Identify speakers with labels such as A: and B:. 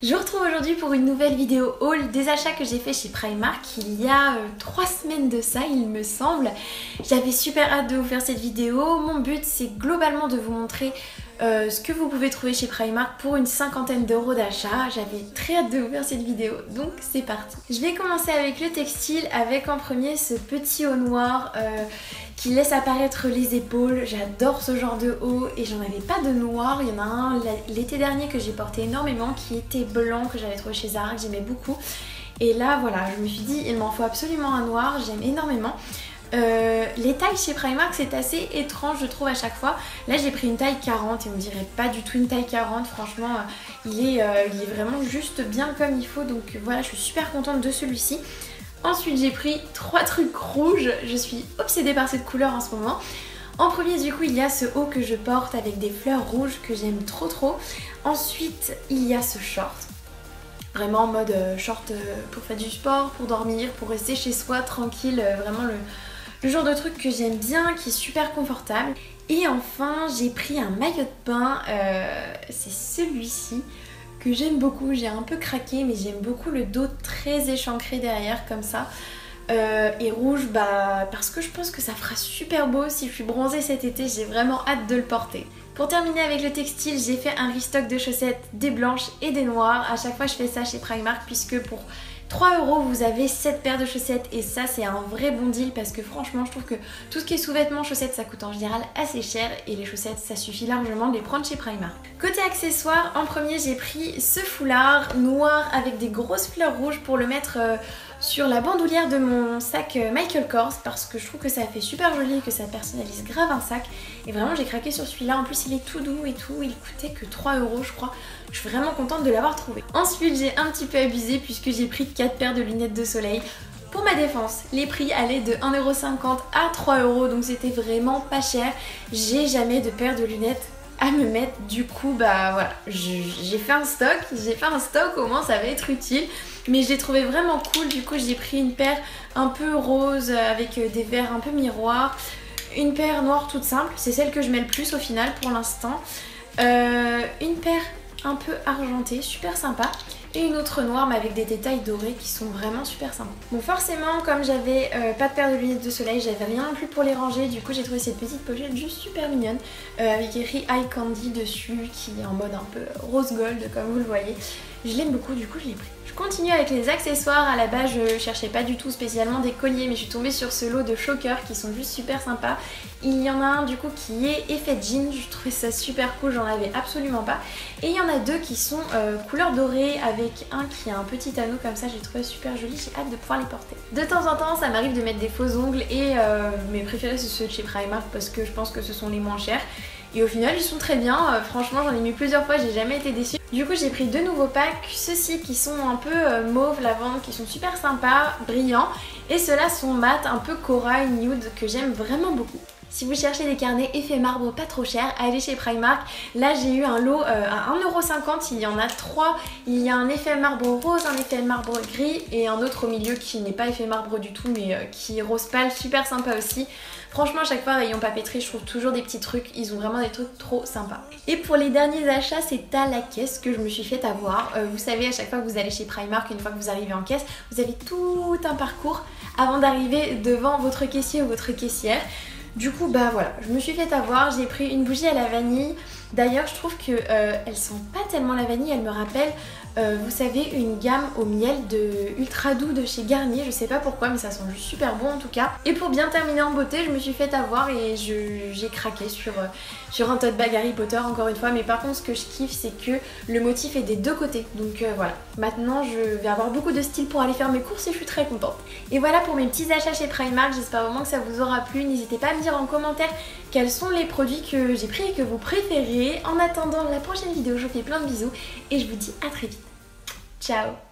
A: Je vous retrouve aujourd'hui pour une nouvelle vidéo haul des achats que j'ai fait chez Primark il y a 3 semaines de ça il me semble. J'avais super hâte de vous faire cette vidéo. Mon but c'est globalement de vous montrer ce que vous pouvez trouver chez Primark pour une 50aine d'euros d'achat. J'avais très hâte de vous faire cette vidéo donc c'est parti. Je vais commencer avec le textile avec en premier ce petit haut noir qui laisse apparaître les épaules. J'adore ce genre de haut et j'en avais pas de noir. Il y en a un l'été dernier que j'ai porté énormément qui était blanc, que j'avais trouvé chez Zara, que j'aimais beaucoup. Et là voilà, je me suis dit il m'en faut absolument un noir, j'aime énormément. Les tailles chez Primark c'est assez étrange je trouve à chaque fois. Là j'ai pris une taille 40 et on dirait pas du tout une taille 40, franchement il est vraiment juste bien comme il faut. Donc voilà, je suis super contente de celui-ci. Ensuite j'ai pris 3 trucs rouges, je suis obsédée par cette couleur en ce moment. En premier du coup il y a ce haut que je porte avec des fleurs rouges que j'aime trop. Ensuite il y a ce short, vraiment en mode short pour faire du sport, pour dormir, pour rester chez soi tranquille, vraiment le genre de truc que j'aime bien, qui est super confortable. Et enfin j'ai pris un maillot de bain, c'est celui-ci que j'aime beaucoup. J'ai un peu craqué mais j'aime beaucoup le dos très échancré derrière comme ça. Et rouge parce que je pense que ça fera super beau si je suis bronzée cet été, j'ai vraiment hâte de le porter. Pour terminer avec le textile, j'ai fait un restock de chaussettes, des blanches et des noires. À chaque fois je fais ça chez Primark puisque pour 3 € vous avez 7 paires de chaussettes et ça c'est un vrai bon deal parce que franchement je trouve que tout ce qui est sous-vêtements, chaussettes ça coûte en général assez cher et les chaussettes ça suffit largement de les prendre chez Primark. Côté accessoires, en premier j'ai pris ce foulard noir avec des grosses fleurs rouges pour le mettre sur la bandoulière de mon sac Michael Kors parce que je trouve que ça fait super joli et que ça personnalise grave un sac. Et vraiment j'ai craqué sur celui-là, en plus il est tout doux et tout, il coûtait que 3 € je crois. Je suis vraiment contente de l'avoir trouvé. Ensuite j'ai un petit peu abusé puisque j'ai pris 4 paires de lunettes de soleil. Pour ma défense, les prix allaient de 1,50 € à 3 € donc c'était vraiment pas cher. J'ai jamais de paire de lunettes à me mettre, du coup voilà, j'ai fait un stock, au moins ça va être utile. Mais je l'ai trouvé vraiment cool, du coup j'ai pris une paire un peu rose avec des verres un peu miroirs. Une paire noire toute simple, c'est celle que je mets le plus au final pour l'instant. Une paire un peu argentée, super sympa. Et une autre noire mais avec des détails dorés qui sont vraiment super sympas. Bon forcément comme j'avais pas de paire de lunettes de soleil, j'avais rien non plus pour les ranger. Du coup j'ai trouvé cette petite pochette juste super mignonne avec écrit Eye Candy dessus qui est en mode un peu rose gold comme vous le voyez. Je l'aime beaucoup, du coup je l'ai pris. Je continue avec les accessoires. À la base je cherchais pas du tout spécialement des colliers mais je suis tombée sur ce lot de chokers qui sont juste super sympas. Il y en a un du coup qui est effet jean, je trouvais ça super cool, j'en avais absolument pas. Et il y en a deux qui sont couleur dorée avec un qui a un petit anneau comme ça, j'ai trouvé super joli, j'ai hâte de pouvoir les porter. De temps en temps ça m'arrive de mettre des faux ongles et mes préférés c'est ceux de chez Primark parce que je pense que ce sont les moins chers. Et au final ils sont très bien, franchement j'en ai mis plusieurs fois, j'ai jamais été déçue. Du coup j'ai pris 2 nouveaux packs, ceux-ci qui sont un peu mauve lavande, qui sont super sympas, brillants. Et ceux-là sont mat, un peu corail nude que j'aime vraiment beaucoup. Si vous cherchez des carnets effet marbre pas trop cher, allez chez Primark. Là j'ai eu un lot à 1,50 €, il y en a 3. Il y a un effet marbre rose, un effet marbre gris et un autre au milieu qui n'est pas effet marbre du tout mais qui est rose pâle, super sympa aussi. Franchement à chaque fois rayon papeterie je trouve toujours des petits trucs, ils ont vraiment des trucs trop sympas. Et pour les derniers achats c'est à la caisse que je me suis fait avoir. Vous savez à chaque fois que vous allez chez Primark, une fois que vous arrivez en caisse, vous avez tout un parcours avant d'arriver devant votre caissier ou votre caissière. Du coup voilà, je me suis fait avoir, j'ai pris une bougie à la vanille. D'ailleurs je trouve que elles sent pas tellement la vanille, elles me rappellent vous savez une gamme au miel de Ultra Doux de chez Garnier, je sais pas pourquoi mais ça sent juste super bon en tout cas. Et pour bien terminer en beauté je me suis fait avoir et j'ai craqué sur un tote bag Harry Potter encore une fois. Mais par contre ce que je kiffe c'est que le motif est des deux côtés, donc voilà. Maintenant je vais avoir beaucoup de style pour aller faire mes courses et je suis très contente. Et voilà pour mes petits achats chez Primark, j'espère vraiment que ça vous aura plu. N'hésitez pas à me dire en commentaire quels sont les produits que j'ai pris et que vous préférez. En attendant la prochaine vidéo je vous fais plein de bisous et je vous dis à très vite. Ciao!